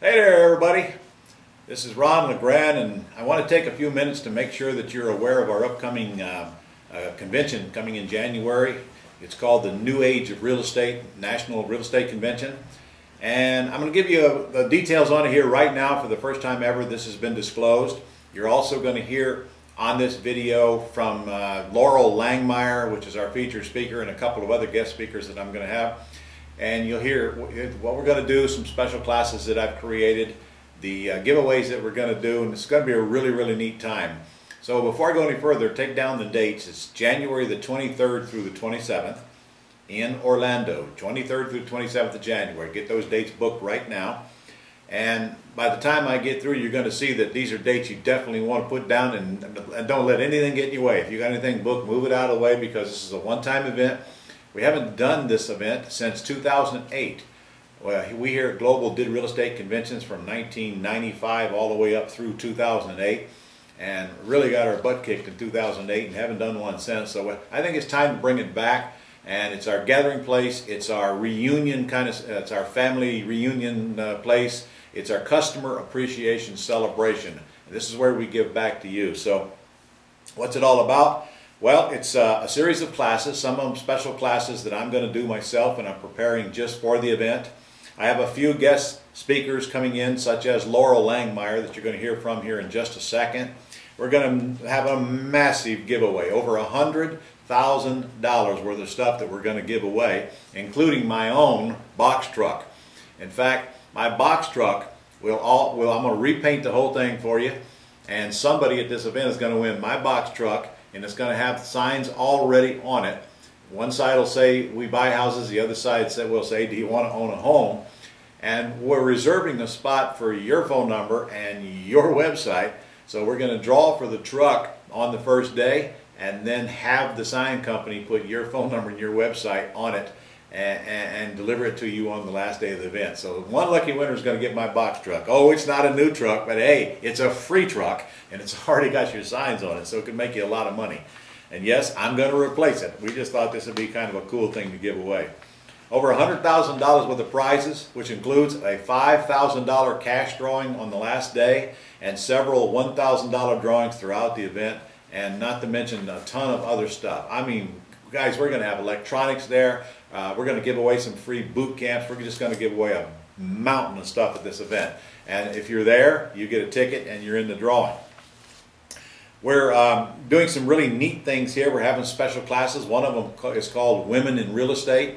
Hey there everybody, this is LeGrand, and I want to take a few minutes to make sure that you're aware of our upcoming convention coming in January. It's called the New Age of Real Estate, National Real Estate Convention, and I'm going to give you the details on it here right now. For the first time ever, this has been disclosed. You're also going to hear on this video from Laurel Langmeyer, which is our featured speaker, and a couple of other guest speakers that I'm going to have. And you'll hear what we're going to do, some special classes that I've created, the giveaways that we're going to do, and it's going to be a really neat time. So before I go any further, take down the dates. It's January the 23rd through the 27th in Orlando, 23rd through the 27th of January. Get those dates booked right now. And by the time I get through, you're going to see that these are dates you definitely want to put down, and don't let anything get in your way. If you got anything booked, move it out of the way, because this is a one-time event. We haven't done this event since 2008. Well, we here at Global did real estate conventions from 1995 all the way up through 2008, and really got our butt kicked in 2008 and haven't done one since. So I think it's time to bring it back, and it's our gathering place. It's our reunion it's our family reunion place. It's our customer appreciation celebration. This is where we give back to you. So what's it all about? Well, it's a series of classes, some of them special classes that I'm going to do myself, and I'm preparing just for the event. I have a few guest speakers coming in, such as Laurel Langmeyer, that you're going to hear from here in just a second. We're going to have a massive giveaway, over $100,000 worth of stuff that we're going to give away, including my own box truck. In fact, my box truck, I'm going to repaint the whole thing for you, and somebody at this event is going to win my box truck. And it's going to have signs already on it. One side will say, "We buy houses." The other side will say, "Do you want to own a home?" And we're reserving a spot for your phone number and your website. So we're going to draw for the truck on the first day, and then have the sign company put your phone number and your website on it, and deliver it to you on the last day of the event. So one lucky winner is going to get my box truck. Oh, it's not a new truck, but hey, it's a free truck, and it's already got your signs on it, so it can make you a lot of money. And yes, I'm going to replace it. We just thought this would be kind of a cool thing to give away. Over $100,000 worth of prizes, which includes a $5,000 cash drawing on the last day, and several $1,000 drawings throughout the event, and not to mention a ton of other stuff. I mean, guys, we're going to have electronics there. We're going to give away some free boot camps. We're just going to give away a mountain of stuff at this event. And if you're there, you get a ticket and you're in the drawing. We're doing some really neat things here. We're having special classes. One of them is called Women in Real Estate.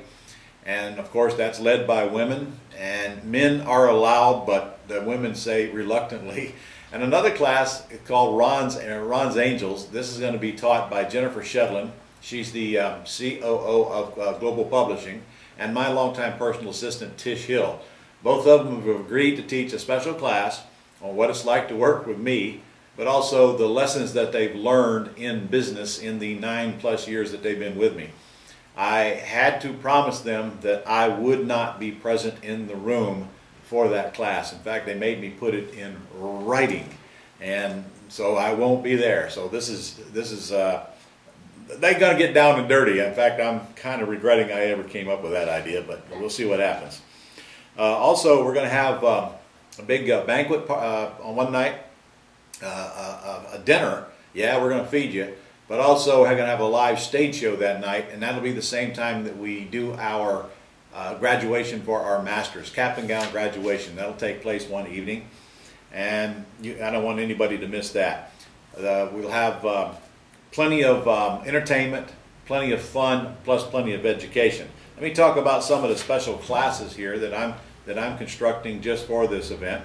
And of course, that's led by women. And men are allowed, but the women say reluctantly. And another class is called Ron's Angels. This is going to be taught by Jennifer Shedlin. She's the COO of Global Publishing, and my longtime personal assistant, Tish Hill. Both of them have agreed to teach a special class on what it's like to work with me, but also the lessons that they've learned in business in the 9+ years that they've been with me. I had to promise them that I would not be present in the room for that class. In fact, they made me put it in writing, and so I won't be there. So this is they're going to get down and dirty. In fact, I'm kind of regretting I ever came up with that idea, but we'll see what happens. Also, we're going to have a big banquet on one night, a dinner. Yeah, we're going to feed you. But also, we're going to have a live stage show that night, and that'll be the same time that we do our graduation for our masters, cap and gown graduation. That'll take place one evening, and I don't want anybody to miss that. We'll have plenty of entertainment, plenty of fun, plus plenty of education. Let me talk about some of the special classes here that I'm constructing just for this event.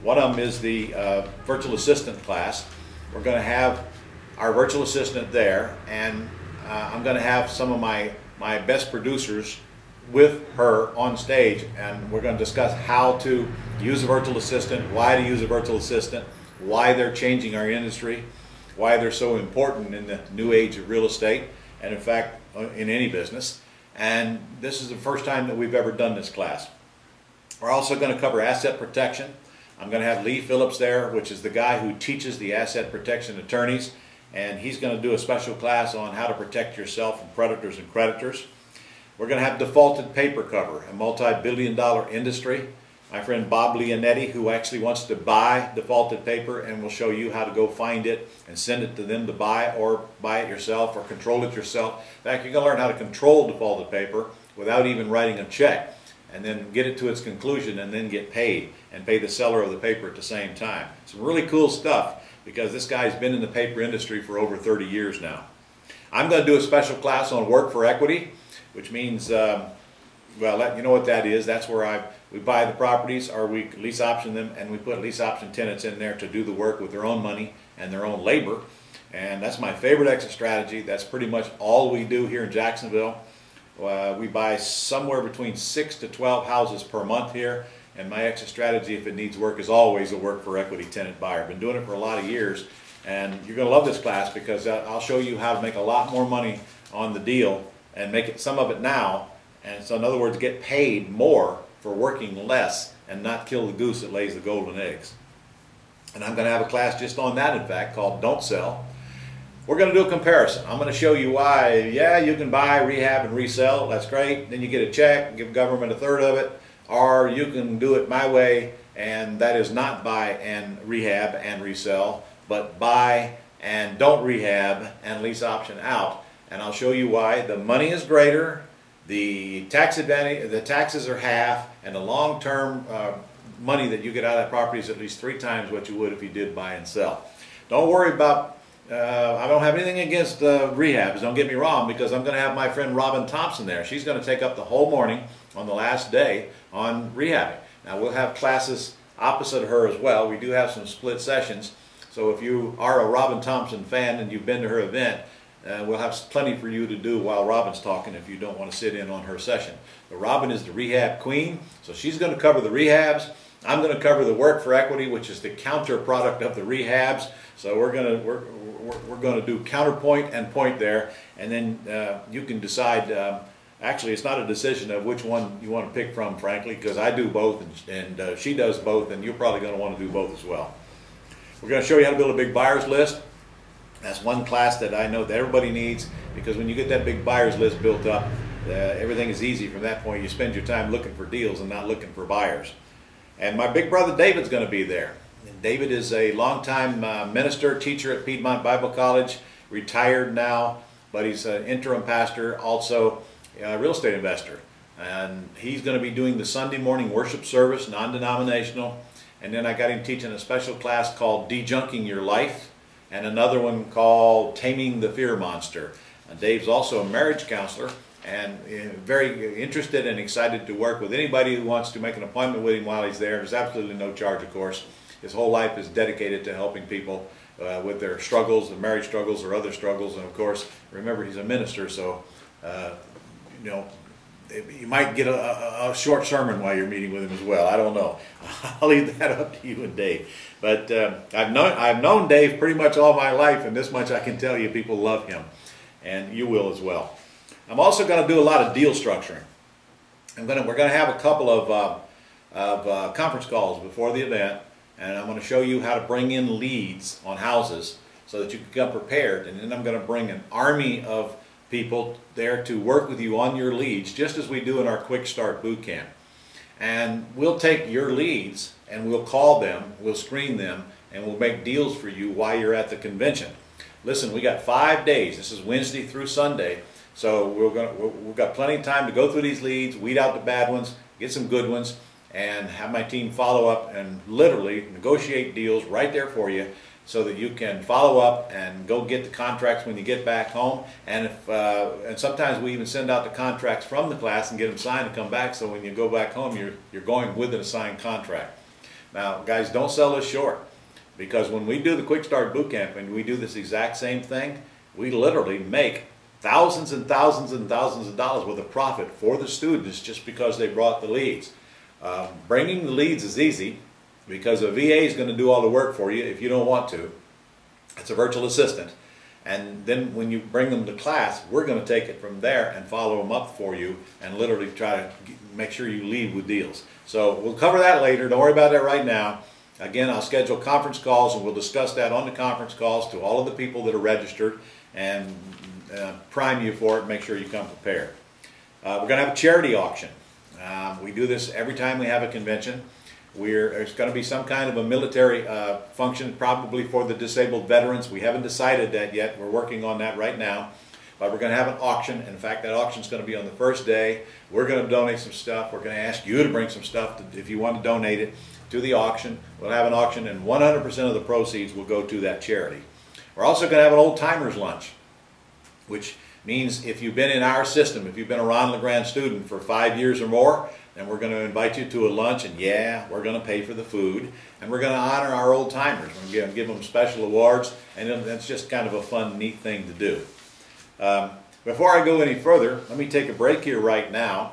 One of them is the virtual assistant class. We're going to have our virtual assistant there, and I'm going to have some of my best producers with her on stage, and we're going to discuss how to use a virtual assistant, why to use a virtual assistant, why they're changing our industry, why they're so important in the new age of real estate, and in fact in any business. And this is the first time that we've ever done this class. We're also going to cover asset protection. I'm going to have Lee Phillips there, which is the guy who teaches the asset protection attorneys, and he's going to do a special class on how to protect yourself from predators and creditors. We're going to have defaulted paper cover, a multi-billion-dollar industry. my friend Bob Leonetti, who actually wants to buy defaulted paper, and will show you how to go find it and send it to them to buy, or buy it yourself or control it yourself. In fact, you're going to learn how to control defaulted paper without even writing a check, and then get it to its conclusion and then get paid and pay the seller of the paper at the same time. Some really cool stuff, because this guy's been in the paper industry for over 30 years now. I'm going to do a special class on work for equity, which means, well, you know what that is. That's where we buy the properties, or we lease option them, and we put lease option tenants in there to do the work with their own money and their own labor. And that's my favorite exit strategy. That's pretty much all we do here in Jacksonville. We buy somewhere between 6 to 12 houses per month here, and my exit strategy, if it needs work, is always a work for equity tenant buyer. I've been doing it for a lot of years, and you're going to love this class, because I'll show you how to make a lot more money on the deal and make it some of it now. And so, in other words, get paid more for working less and not kill the goose that lays the golden eggs. And I'm going to have a class just on that, in fact, called Don't Sell. We're going to do a comparison. I'm going to show you why, yeah, you can buy, rehab, and resell. That's great. Then you get a check, give government a third of it. Or you can do it my way, and that is not buy and rehab and resell, but buy and don't rehab and lease option out. And I'll show you why. The money is greater, the tax advantage, the taxes are half, and the long-term money that you get out of that property is at least 3 times what you would if you did buy and sell. Don't worry about, I don't have anything against rehabs, don't get me wrong, because I'm going to have my friend Robin Thompson there. She's going to take up the whole morning on the last day on rehabbing. Now, we'll have classes opposite of her as well. We do have some split sessions, so if you are a Robin Thompson fan and you've been to her event, we'll have plenty for you to do while Robin's talking if you don't want to sit in on her session. But Robin is the rehab queen, so she's going to cover the rehabs. I'm going to cover the work for equity, which is the counter product of the rehabs. So we're going to do counterpoint and point there, and then you can decide. Actually, it's not a decision of which one you want to pick from, frankly, because I do both, and she does both, and you're probably going to want to do both as well. We're going to show you how to build a big buyer's list. That's one class that I know that everybody needs, because when you get that big buyer's list built up, everything is easy from that point. You spend your time looking for deals and not looking for buyers. And my big brother David's going to be there. And David is a longtime minister, teacher at Piedmont Bible College, retired now, but he's an interim pastor, also a real estate investor. And he's going to be doing the Sunday morning worship service, non-denominational. And then I got him teaching a special class called De-Junking Your Life, and another one called Taming the Fear Monster. Dave's also a marriage counselor, and very interested and excited to work with anybody who wants to make an appointment with him while he's there. There's absolutely no charge, of course. His whole life is dedicated to helping people with their struggles, their marriage struggles or other struggles. And of course, remember, he's a minister, so you know, you might get a short sermon while you're meeting with him as well. I don't know. I'll leave that up to you and Dave. But I've known Dave pretty much all my life, and this much I can tell you, people love him, and you will as well. I'm also going to do a lot of deal structuring. We're going to have a couple of conference calls before the event, and I'm going to show you how to bring in leads on houses so that you can come prepared. And then I'm going to bring an army of people there to work with you on your leads, just as we do in our Quick Start Boot Camp. And we'll take your leads and we'll call them, we'll screen them, and we'll make deals for you while you're at the convention. Listen, we got 5 days. This is Wednesday through Sunday. So we've got plenty of time to go through these leads, weed out the bad ones, get some good ones, and have my team follow up and literally negotiate deals right there for you, so that you can follow up and go get the contracts when you get back home. And and sometimes we even send out the contracts from the class and get them signed and come back, so when you go back home, you're going with an assigned contract. Now, guys, don't sell us short, because when we do the Quick Start Boot Camp and we do this exact same thing, we literally make thousands and thousands and thousands of dollars worth of profit for the students just because they brought the leads. Bringing the leads is easy, because a VA is going to do all the work for you if you don't want to. It's a virtual assistant. And then when you bring them to class, we're going to take it from there and follow them up for you and literally try to make sure you leave with deals. So we'll cover that later. Don't worry about that right now. Again, I'll schedule conference calls and we'll discuss that on the conference calls to all of the people that are registered and prime you for it. Make sure you come prepared. We're going to have a charity auction. We do this every time we have a convention. There's going to be some kind of a military function, probably for the disabled veterans. We haven't decided that yet. We're working on that right now. But we're going to have an auction. In fact, that auction is going to be on the first day. We're going to donate some stuff. We're going to ask you to bring some stuff if you want to donate it to the auction. We'll have an auction, and 100% of the proceeds will go to that charity. We're also going to have an old timers lunch, which means if you've been in our system, if you've been a Ron LeGrand student for 5 years or more, then we're going to invite you to a lunch, and yeah, we're going to pay for the food, and we're going to honor our old timers. We're going to give them special awards, and that's just kind of a fun, neat thing to do. Before I go any further, let me take a break here right now,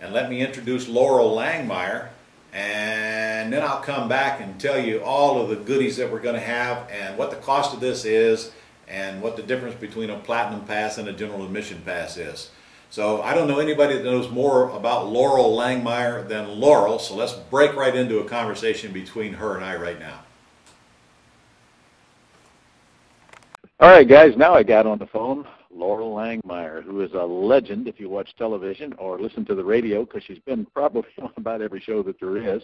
and let me introduce Laurel Langmeyer, and then I'll come back and tell you all of the goodies that we're going to have, and what the cost of this is, and what the difference between a platinum pass and a general admission pass is. So I don't know anybody that knows more about Laurel Langmeyer than Laurel, so let's break right into a conversation between her and I right now. All right, guys, now I got on the phone Laurel Langmeyer, who is a legend if you watch television or listen to the radio, because she's been probably on about every show that there is.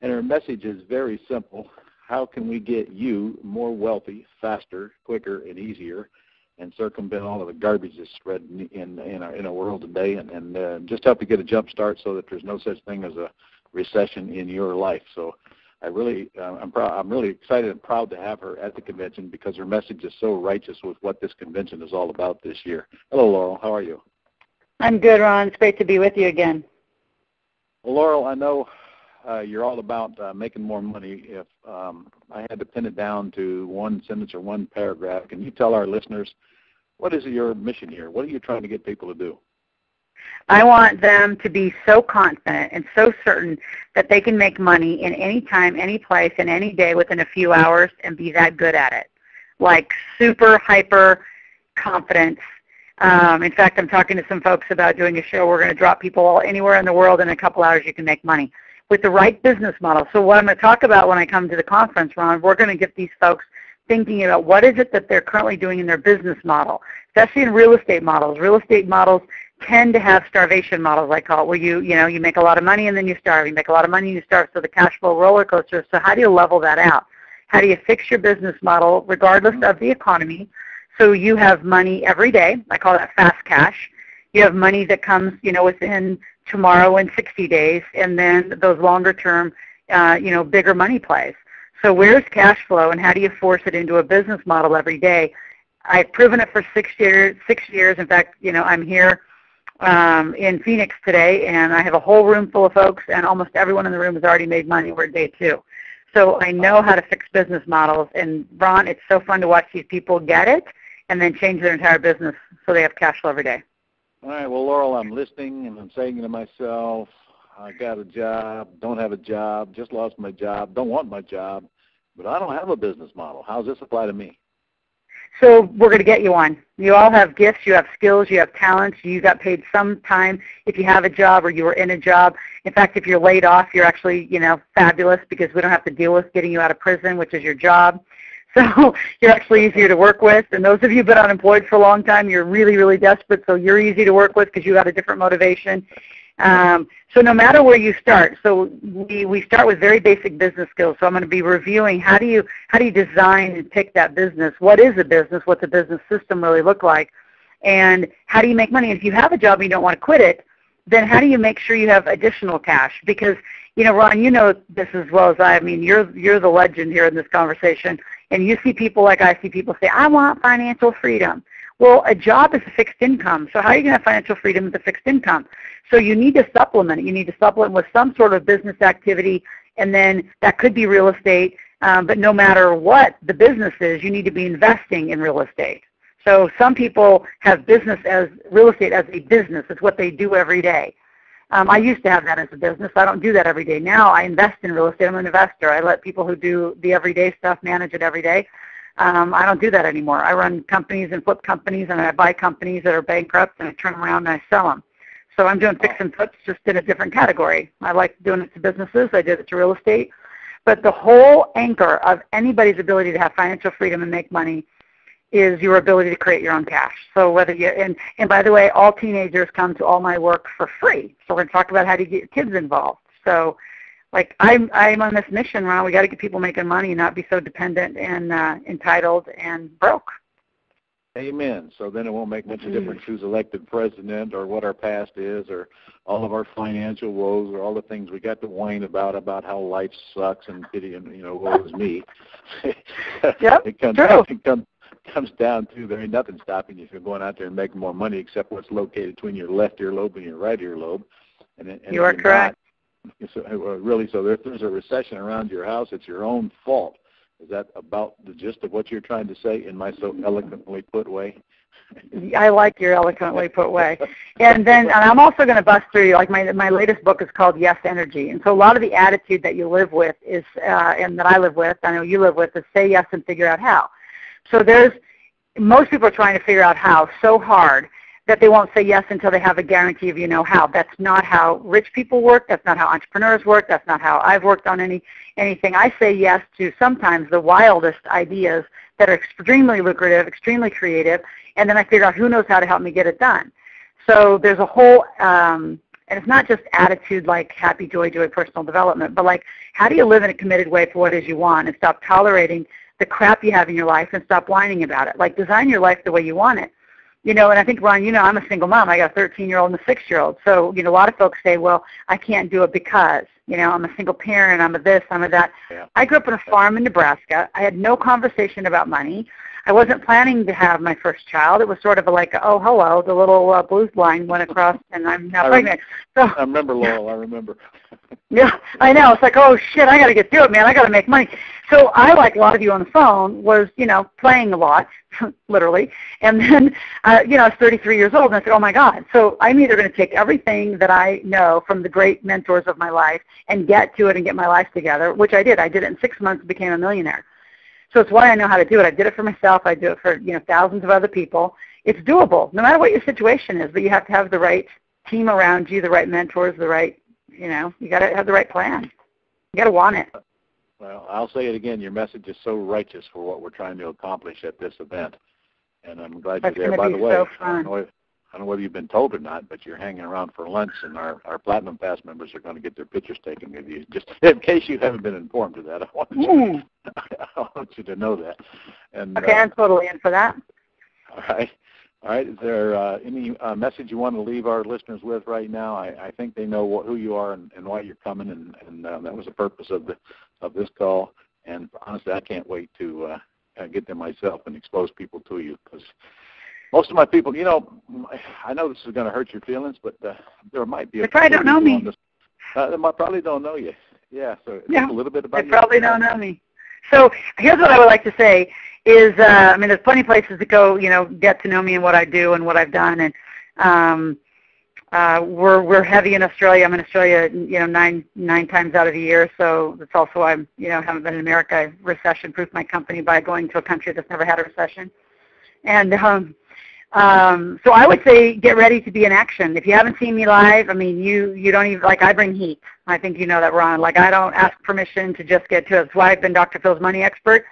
And her message is very simple. How can we get you more wealthy, faster, quicker, and easier, and circumvent all of the garbage that's spread in our world today, and just help you get a jump start so that there's no such thing as a recession in your life. So I'm really excited and proud to have her at the convention, because her message is so righteous with what this convention is all about this year. Hello, Laurel. How are you? I'm good, Ron. It's great to be with you again. Well, Laurel, I know you're all about making more money. If I had to pin it down to one sentence or one paragraph, can you tell our listeners, what is your mission here? What are you trying to get people to do? I want them to be so confident and so certain that they can make money in any time, any place, and any day within a few hours, and be that good at it. Like super, hyper confidence. In fact, I'm talking to some folks about doing a show. We're going to drop people anywhere in the world in a couple hours. You can make money with the right business model. So what I'm going to talk about when I come to the conference, Ron, we're going to get these folks thinking about what is it that they're currently doing in their business model, especially in real estate models. Real estate models tend to have starvation models, I call it, where you make a lot of money and then you starve. You make a lot of money and you starve, so the cash flow roller coaster. So how do you level that out? How do you fix your business model regardless of the economy, so you have money every day? I call that fast cash. You have money that comes, within tomorrow and 60 days, and then those longer term, bigger money plays. So where's cash flow, and how do you force it into a business model every day? I've proven it for 6 years. In fact, I'm here in Phoenix today, and I have a whole room full of folks, and almost everyone in the room has already made money. We're at day 2. So I know how to fix business models, and Ron, it's so fun to watch these people get it and then change their entire business so they have cash flow every day. All right, well, Laurel, I'm listening, and I'm saying to myself, I got a job, don't have a job, just lost my job, don't want my job, but I don't have a business model. How does this apply to me? So we're going to get you one. You all have gifts, you have skills, you have talents, you got paid some time if you have a job or you were in a job. In fact, if you're laid off, you're actually, fabulous, because we don't have to deal with getting you out of prison, which is your job. So you're actually easier to work with. And those of you who've been unemployed for a long time, you're really, really desperate, so you're easy to work with because you have a different motivation. So no matter where you start, so we start with very basic business skills. So I'm going to be reviewing how do you design and pick that business? What is a business? What's a business system really look like? And how do you make money? And if you have a job and you don't want to quit it, then how do you make sure you have additional cash? Because, Ron, you know this as well as I. I mean, you're the legend here in this conversation, and you see people like I see people say, I want financial freedom. Well, a job is a fixed income. So how are you going to have financial freedom with a fixed income? So you need to supplement it. You need to supplement with some sort of business activity, and then that could be real estate. But no matter what the business is, you need to be investing in real estate. So some people have business as real estate as a business. It's what they do every day. I used to have that as a business. I don't do that every day. Now I invest in real estate. I'm an investor. I let people who do the everyday stuff manage it every day. I don't do that anymore. I run companies and flip companies, and I buy companies that are bankrupt, and I turn them around and I sell them. So I'm doing fix and flips, just in a different category. I like doing it to businesses. I did it to real estate. But the whole anchor of anybody's ability to have financial freedom and make money is your ability to create your own cash. So whether you, and by the way, all teenagers come to all my work for free. So we're going to talk about how to get your kids involved. So like I'm on this mission, Ron. We got to get people making money and not be so dependent and entitled and broke. Amen. So then it won't make much of a difference who's elected president or what our past is or all of our financial woes or all the things we got to whine about how life sucks and pity and, woe is me. Yep, it comes down to there ain't nothing stopping you from going out there and making more money except what's located between your left earlobe and your right earlobe. And you are correct. So if there's a recession around your house, it's your own fault. Is that about the gist of what you're trying to say in my so eloquently put way? I like your eloquently put way. And I'm also going to bust through you. Like my latest book is called Yes Energy. And so a lot of the attitude that you live with is, and that I live with, I know you live with, is say yes and figure out how. So most people are trying to figure out how so hard that they won't say yes until they have a guarantee of how. That's not how rich people work. That's not how entrepreneurs work. That's not how I've worked on anything. I say yes to sometimes the wildest ideas that are extremely lucrative, extremely creative, and then I figure out who knows how to help me get it done. So there's a whole, and it's not just attitude like happy, joy, personal development, but like how do you live in a committed way for what it is you want and stop tolerating the crap you have in your life and stop whining about it. Like design your life the way you want it. And I think, Ron, I'm a single mom. I got a 13-year-old and a 6-year-old. So, a lot of folks say, well, I can't do it because, I'm a single parent, I'm a this, I'm a that. Yeah. I grew up on a farm in Nebraska. I had no conversation about money. I wasn't planning to have my first child. It was sort of like, oh, hello, the little blues line went across, and I'm now pregnant. So I remember, Laurel, I remember. Yeah, I know. It's like, oh, shit, I got to get through it, man. I got to make money. So I, like a lot of you on the phone, was, playing a lot, literally. And then, I was 33 years old, and I said, oh, my God. So I'm either going to take everything that I know from the great mentors of my life and get to it and get my life together, which I did. I did it in 6 months and became a millionaire. So it's why I know how to do it. I did it for myself. I do it for, thousands of other people. It's doable, no matter what your situation is, but you have to have the right team around you, the right mentors, the right, you got to have the right plan. You got to want it. Well, I'll say it again. Your message is so righteous for what we're trying to accomplish at this event. And I'm glad you're there. By the way, so fun. I don't know whether you've been told or not, but you're hanging around for lunch, and our Platinum Pass members are going to get their pictures taken with you. Just in case you haven't been informed of that, I want you to know that. And, okay, I'm totally in for that. All right. All right. Is there any message you want to leave our listeners with right now? I think they know who you are and why you're coming, and that was the purpose of this call. And honestly, I can't wait to get there myself and expose people to you, because most of my people, I know this is going to hurt your feelings, but there might be. They probably don't know me. They probably don't know you. Yeah. So yeah. a little bit about. They probably don't know me. So here's what I would like to say is, there's plenty of places to go, get to know me and what I do and what I've done. And we're heavy in Australia. I'm in Australia, nine times out of the year. So that's also why I haven't been in America. I've recession-proofed my company by going to a country that's never had a recession. And so I would say get ready to be in action. If you haven't seen me live, you don't even, I bring heat. I think you know that, Ron. I don't ask permission to just get to it. That's why I've been Dr. Phil's money expert.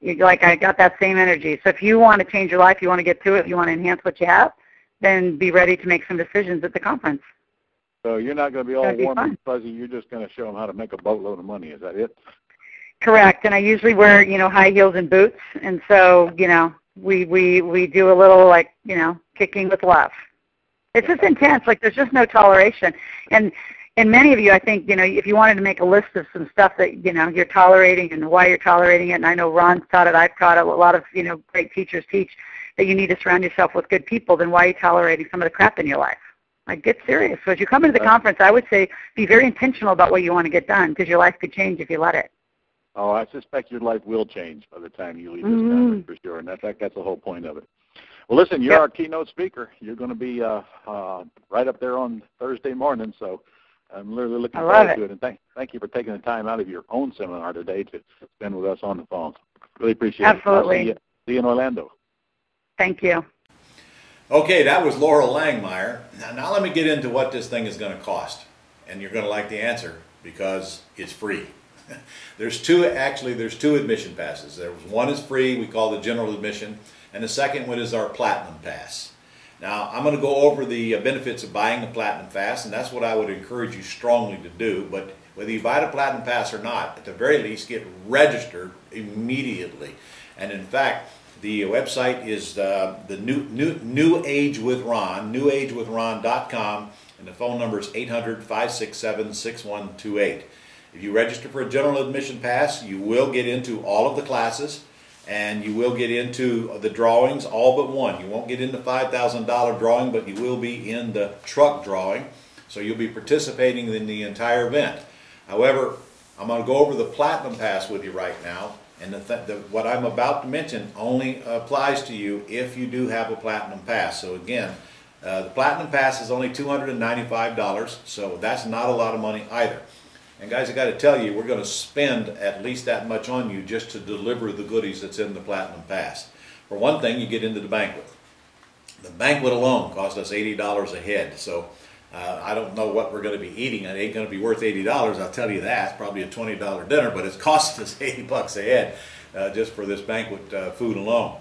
I got that same energy. So if you want to change your life, you want to get to it, you want to enhance what you have, then be ready to make some decisions at the conference. So you're not going to be all warm and fuzzy. You're just going to show them how to make a boatload of money. Is that it? Correct. And I usually wear, high heels and boots. And so, we do a little kicking with love. It's just intense. There's just no toleration. And many of you, I think, if you wanted to make a list of some stuff that, you're tolerating and why you're tolerating it, and I know Ron's taught it, I've taught it, a lot of, great teachers teach that you need to surround yourself with good people, then why are you tolerating some of the crap in your life? Get serious. So as you come into the conference, I would say be very intentional about what you want to get done, because your life could change if you let it. Oh, I suspect your life will change by the time you leave this conference for sure, and that's the whole point of it. Well, listen, you're our keynote speaker. You're going to be right up there on Thursday morning, so I'm really looking forward to it. And thank you for taking the time out of your own seminar today to spend with us on the phone. Really appreciate it. Absolutely. See you in Orlando. Thank you. Okay, that was Laurel Langmeyer. Now let me get into what this thing is going to cost. And you're going to like the answer because it's free. There's two admission passes. One is free, we call the general admission, and the second one is our Platinum Pass. Now, I'm going to go over the benefits of buying the Platinum Pass, and that's what I would encourage you strongly to do. But whether you buy the Platinum Pass or not, at the very least get registered immediately. And in fact, the website is the New Age with Ron, newagewithron.com, and the phone number is 800-567-6128. If you register for a general admission pass, you will get into all of the classes, and you will get into the drawings, all but one. You won't get in the $5,000 drawing, but you will be in the truck drawing, so you'll be participating in the entire event. However, I'm going to go over the Platinum Pass with you right now, and what I'm about to mention only applies to you if you do have a Platinum Pass. So again, the Platinum Pass is only $295, so that's not a lot of money either. And guys, I got to tell you, we're going to spend at least that much on you just to deliver the goodies that's in the Platinum Pass. For one thing, you get into the banquet. The banquet alone cost us $80 a head, so I don't know what we're going to be eating. It ain't going to be worth $80, I'll tell you that. It's probably a $20 dinner, but it's costing us $80 a head just for this banquet food alone.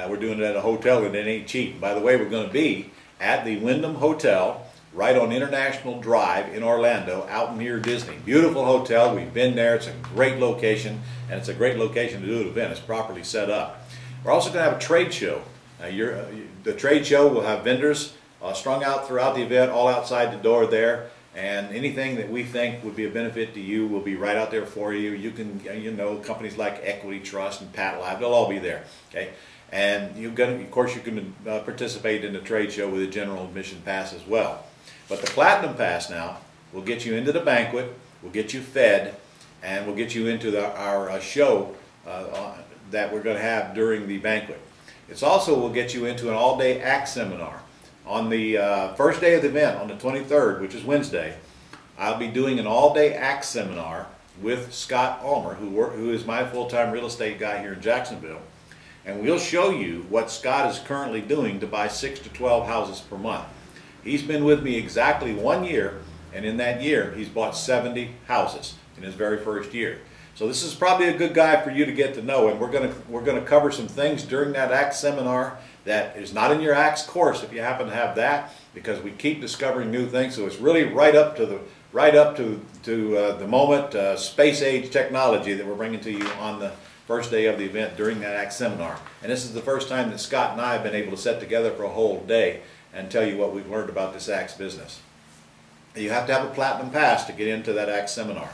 We're doing it at a hotel, and it ain't cheap. By the way, we're going to be at the Wyndham Hotel right on International Drive in Orlando, out near Disney. Beautiful hotel. We've been there. It's a great location, and it's a great location to do an event. It's properly set up. We're also going to have a trade show. The trade show will have vendors strung out throughout the event, all outside the door there, and anything that we think would be a benefit to you will be right out there for you. You can, companies like Equity Trust and Pat Live, they'll all be there. Okay. And of course, you can participate in the trade show with a general admission pass as well. But the Platinum Pass now will get you into the banquet, will get you fed, and will get you into our show that we're going to have during the banquet. It's also will get you into an all-day act seminar. On the first day of the event, on the 23rd, which is Wednesday, I'll be doing an all-day act seminar with Scott Ulmer, who is my full-time real estate guy here in Jacksonville. And we'll show you what Scott is currently doing to buy 6 to 12 houses per month. He's been with me exactly 1 year, and in that year, he's bought 70 houses in his very first year. So this is probably a good guy for you to get to know, and we're going to cover some things during that ACT seminar that is not in your ACTS course if you happen to have that, because we keep discovering new things. So it's really right up to the moment, space age technology that we're bringing to you on the first day of the event during that ACT seminar. And this is the first time that Scott and I have been able to sit together for a whole day and tell you what we've learned about this ACTS business. You have to have a Platinum Pass to get into that ACTS seminar.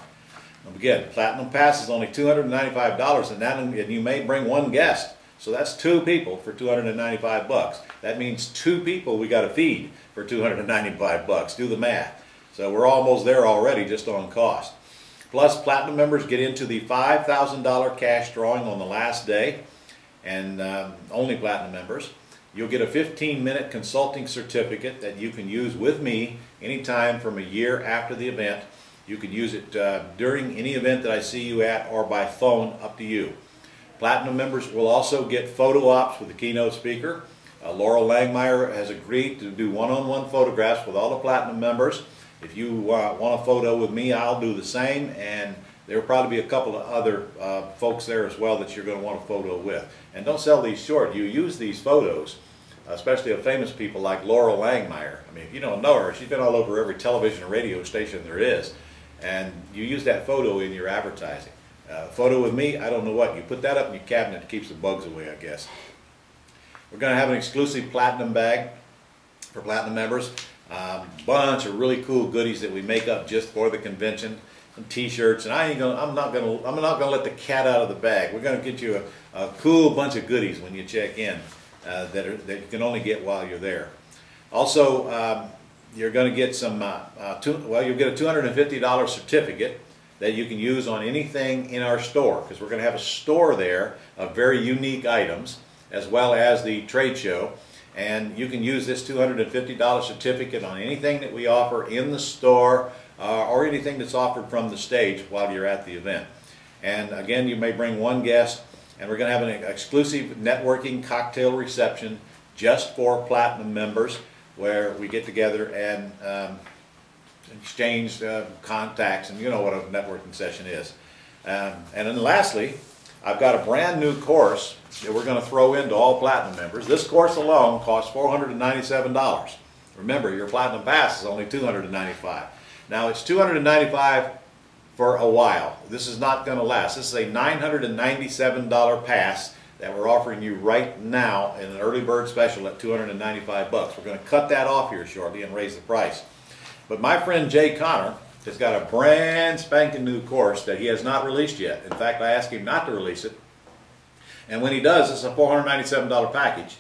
Again, Platinum Pass is only $295, and you may bring one guest. So that's 2 people for $295. That means 2 people we got to feed for $295. Do the math. So we're almost there already just on cost. Plus, Platinum members get into the $5,000 cash drawing on the last day, and only Platinum members. You'll get a 15-minute consulting certificate that you can use with me anytime from a year after the event. You can use it during any event that I see you at or by phone, up to you. Platinum members will also get photo ops with the keynote speaker. Laurel Langmeyer has agreed to do one-on-one photographs with all the Platinum members. If you want a photo with me, I'll do the same, and there will probably be a couple of other folks there as well that you're going to want a photo with. And don't sell these short. You use these photos, especially of famous people like Laurel Langmeyer. I mean, if you don't know her, she's been all over every television and radio station there is. And you use that photo in your advertising. Photo with me, I don't know what. You put that up in your cabinet, it keeps the bugs away, I guess. We're going to have an exclusive Platinum bag for Platinum members. Bunch of really cool goodies that we make up just for the convention. Some T-shirts, and I'm not gonna let the cat out of the bag. We're going to get you a cool bunch of goodies when you check in that you can only get while you're there. Also, you're going to get some. You'll get a $250 certificate that you can use on anything in our store, because we're going to have a store there of very unique items, as well as the trade show. And you can use this $250 certificate on anything that we offer in the store or anything that's offered from the stage while you're at the event. And again, you may bring one guest, and we're going to have an exclusive networking cocktail reception just for Platinum members, where we get together and exchange contacts, and you know what a networking session is. And then lastly, I've got a brand new course that we're going to throw into all Platinum members. This course alone costs $497. Remember, your Platinum Pass is only $295. Now it's $295 for a while. This is not going to last. This is a $997 pass that we're offering you right now in an early bird special at $295. We're going to cut that off here shortly and raise the price. But my friend Jay Connor has got a brand spanking new course that he has not released yet. In fact, I asked him not to release it. And when he does, it's a $497 package.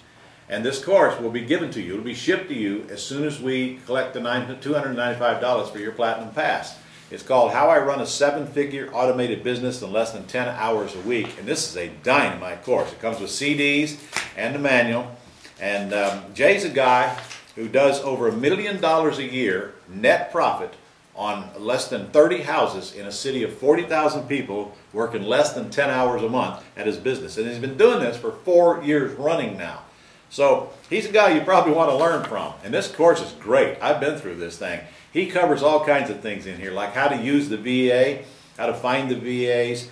And this course will be given to you. It will be shipped to you as soon as we collect the $295 for your Platinum Pass. It's called How I Run a 7-Figure Automated Business in Less than 10 Hours a Week. And this is a dynamite course. It comes with CDs and the manual. And Jay's a guy who does over $1 million a year net profit on less than 30 houses in a city of 40,000 people, working less than 10 hours a month at his business. And he's been doing this for 4 years running now. So he's a guy you probably want to learn from. And this course is great. I've been through this thing. He covers all kinds of things in here, like how to use the VA, how to find the VAs.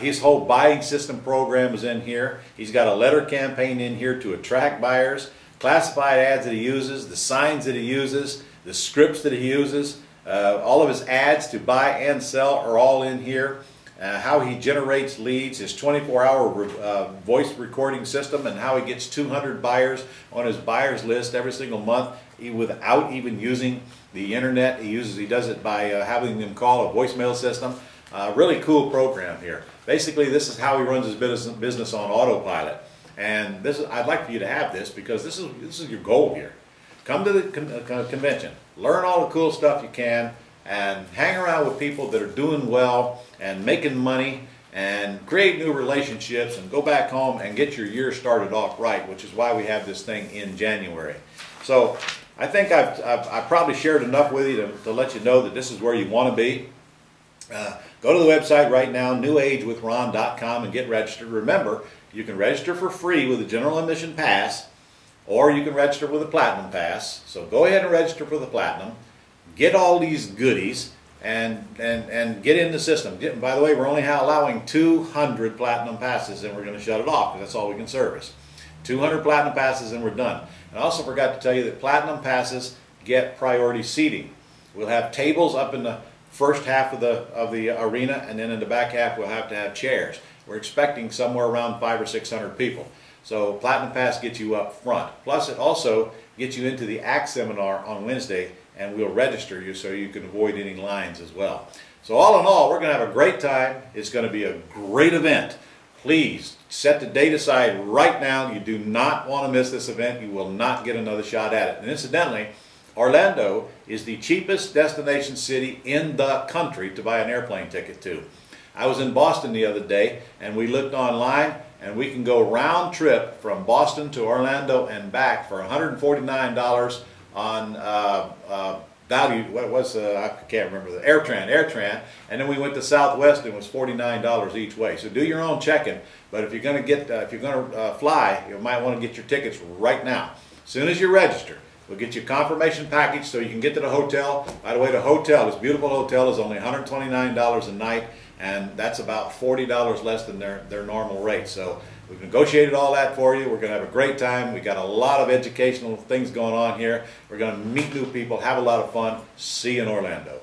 His whole buying system program is in here. He's got a letter campaign in here to attract buyers, classified ads that he uses, the signs that he uses, the scripts that he uses. All of his ads to buy and sell are all in here. How he generates leads, his 24-hour voice recording system, and how he gets 200 buyers on his buyers list every single month without even using the internet. He does it by having them call a voicemail system. Really cool program here. Basically, this is how he runs his business on autopilot. And I'd like for you to have this, because this is your goal here. Come to the convention, learn all the cool stuff you can, and hang around with people that are doing well and making money and create new relationships, and go back home and get your year started off right, which is why we have this thing in January. So I think I've probably shared enough with you to let you know that this is where you want to be. Go to the website right now, newagewithron.com, and get registered. Remember, you can register for free with a general admission pass, or you can register with a Platinum Pass. So go ahead and register for the Platinum. Get all these goodies and get in the system. By the way, we're only allowing 200 Platinum Passes, and we're going to shut it off because that's all we can service. 200 Platinum Passes and we're done. And I also forgot to tell you that Platinum Passes get priority seating. We'll have tables up in the first half of the arena, and then in the back half we'll have to have chairs. We're expecting somewhere around 500 or 600 people. So Platinum Pass gets you up front. Plus it also gets you into the ACT seminar on Wednesday, and we'll register you so you can avoid any lines as well. So all in all, we're going to have a great time. It's going to be a great event. Please set the date aside right now. You do not want to miss this event. You will not get another shot at it. And incidentally, Orlando is the cheapest destination city in the country to buy an airplane ticket to. I was in Boston the other day, and we looked online, and we can go round trip from Boston to Orlando and back for $149 on value. What was I can't remember, the AirTran, and then we went to Southwest and it was $49 each way. So do your own checking. But if you're going to fly, you might want to get your tickets right now. As soon as you register, we'll get you a confirmation package so you can get to the hotel. By the way, the hotel, this beautiful hotel, is only $129 a night, and that's about $40 less than their normal rate. So we've negotiated all that for you. We're going to have a great time. We've got a lot of educational things going on here. We're going to meet new people, have a lot of fun. See you in Orlando.